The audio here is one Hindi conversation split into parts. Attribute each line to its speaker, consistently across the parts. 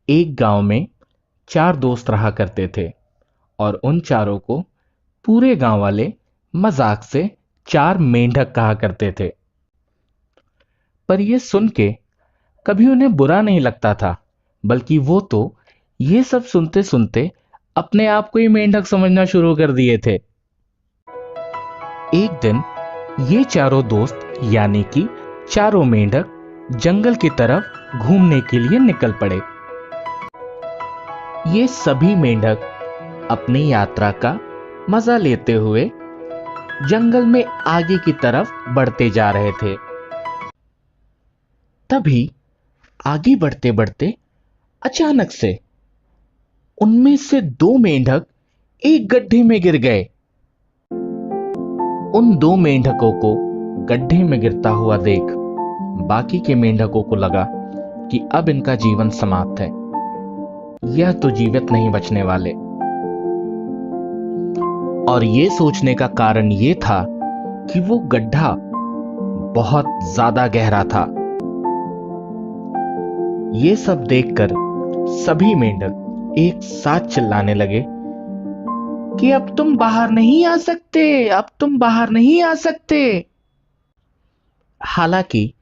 Speaker 1: एक गांव में चार दोस्त रहा करते थे और उन चारों को पूरे गांव वाले मजाक से चार मेंढक कहा करते थे। पर यह सुन के कभी उन्हें बुरा नहीं लगता था, बल्कि वो तो ये सब सुनते सुनते अपने आप को ही मेंढक समझना शुरू कर दिए थे। एक दिन ये चारों दोस्त यानी कि चारों मेंढक जंगल की तरफ घूमने के लिए निकल पड़े। ये सभी मेंढक अपनी यात्रा का मजा लेते हुए जंगल में आगे की तरफ बढ़ते जा रहे थे। तभी आगे बढ़ते बढ़ते अचानक से उनमें से दो मेंढक एक गड्ढे में गिर गए। उन दो मेंढकों को गड्ढे में गिरता हुआ देख बाकी के मेंढकों को लगा कि अब इनका जीवन समाप्त है, यह तो जीवित नहीं बचने वाले। और यह सोचने का कारण यह था कि वो गड्ढा बहुत ज्यादा गहरा था। ये सब देखकर सभी मेंढक एक साथ चिल्लाने लगे कि अब तुम बाहर नहीं आ सकते, अब तुम बाहर नहीं आ सकते। हालांकि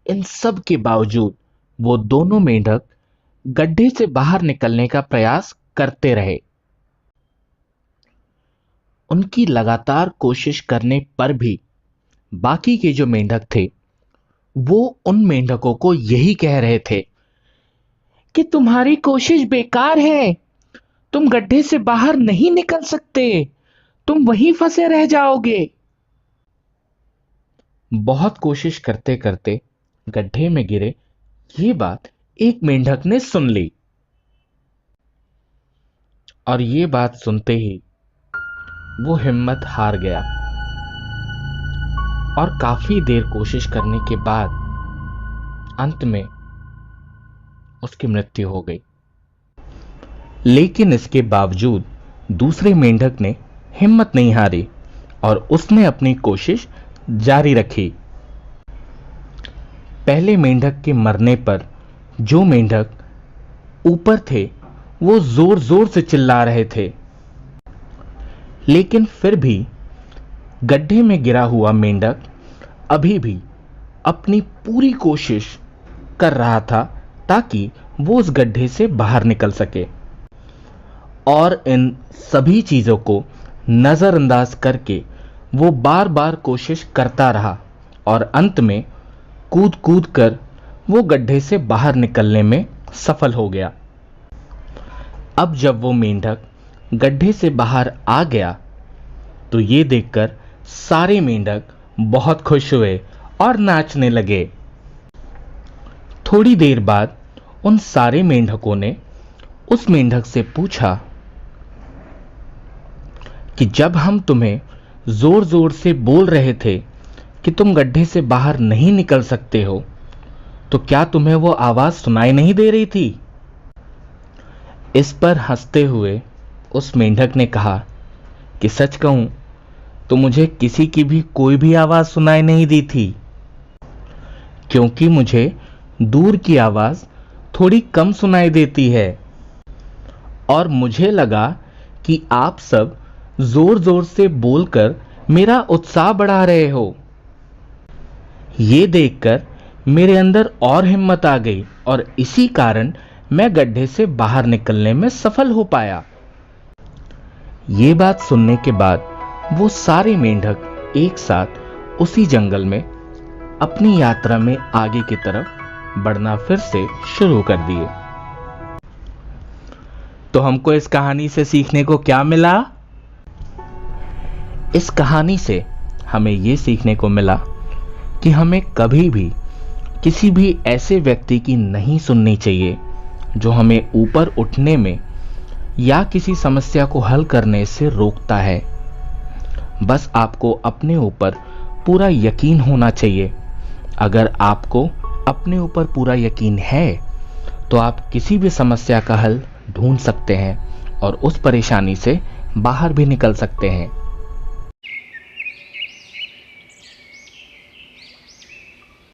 Speaker 1: इन सब के बावजूद वो दोनों मेंढक गड्ढे से बाहर निकलने का प्रयास करते रहे। उनकी लगातार कोशिश करने पर भी बाकी के जो मेंढक थे वो उन मेंढकों को यही कह रहे थे कि तुम्हारी कोशिश बेकार है, तुम गड्ढे से बाहर नहीं निकल सकते, तुम वहीं फंसे रह जाओगे। बहुत कोशिश करते करते गड्ढे में गिरे ये बात एक मेंढक ने सुन ली और ये बात सुनते ही वो हिम्मत हार गया और काफी देर कोशिश करने के बाद अंत में उसकी मृत्यु हो गई। लेकिन इसके बावजूद दूसरे मेंढक ने हिम्मत नहीं हारी और उसने अपनी कोशिश जारी रखी। पहले मेंढक के मरने पर जो मेंढक ऊपर थे वो जोर जोर से चिल्ला रहे थे, लेकिन फिर भी गड्ढे में गिरा हुआ मेंढक अभी भी अपनी पूरी कोशिश कर रहा था ताकि वो उस गड्ढे से बाहर निकल सके। और इन सभी चीजों को नजरअंदाज करके वो बार बार कोशिश करता रहा और अंत में कूद कूद कर वो गड्ढे से बाहर निकलने में सफल हो गया। अब जब वो मेंढक गड्ढे से बाहर आ गया तो ये देखकर सारे मेंढक बहुत खुश हुए और नाचने लगे। थोड़ी देर बाद उन सारे मेंढकों ने उस मेंढक से पूछा कि जब हम तुम्हें जोर जोर से बोल रहे थे कि तुम गड्ढे से बाहर नहीं निकल सकते हो, तो क्या तुम्हें वो आवाज सुनाई नहीं दे रही थी? इस पर हंसते हुए उस मेंढक ने कहा कि सच कहूं तो मुझे किसी की भी कोई भी आवाज सुनाई नहीं दी थी, क्योंकि मुझे दूर की आवाज थोड़ी कम सुनाई देती है और मुझे लगा कि आप सब जोर जोर से बोलकर मेरा उत्साह बढ़ा रहे हो। ये देखकर मेरे अंदर और हिम्मत आ गई और इसी कारण मैं गड्ढे से बाहर निकलने में सफल हो पाया। ये बात सुनने के बाद वो सारे मेंढक एक साथ उसी जंगल में अपनी यात्रा में आगे की तरफ बढ़ना फिर से शुरू कर दिए। तो हमको इस कहानी से सीखने को क्या मिला? इस कहानी से हमें यह सीखने को मिला कि हमें कभी भी किसी भी ऐसे व्यक्ति की नहीं सुननी चाहिए जो हमें ऊपर उठने में या किसी समस्या को हल करने से रोकता है। बस आपको अपने ऊपर पूरा यकीन होना चाहिए। अगर आपको अपने ऊपर पूरा यकीन है तो आप किसी भी समस्या का हल ढूंढ सकते हैं और उस परेशानी से बाहर भी निकल सकते हैं।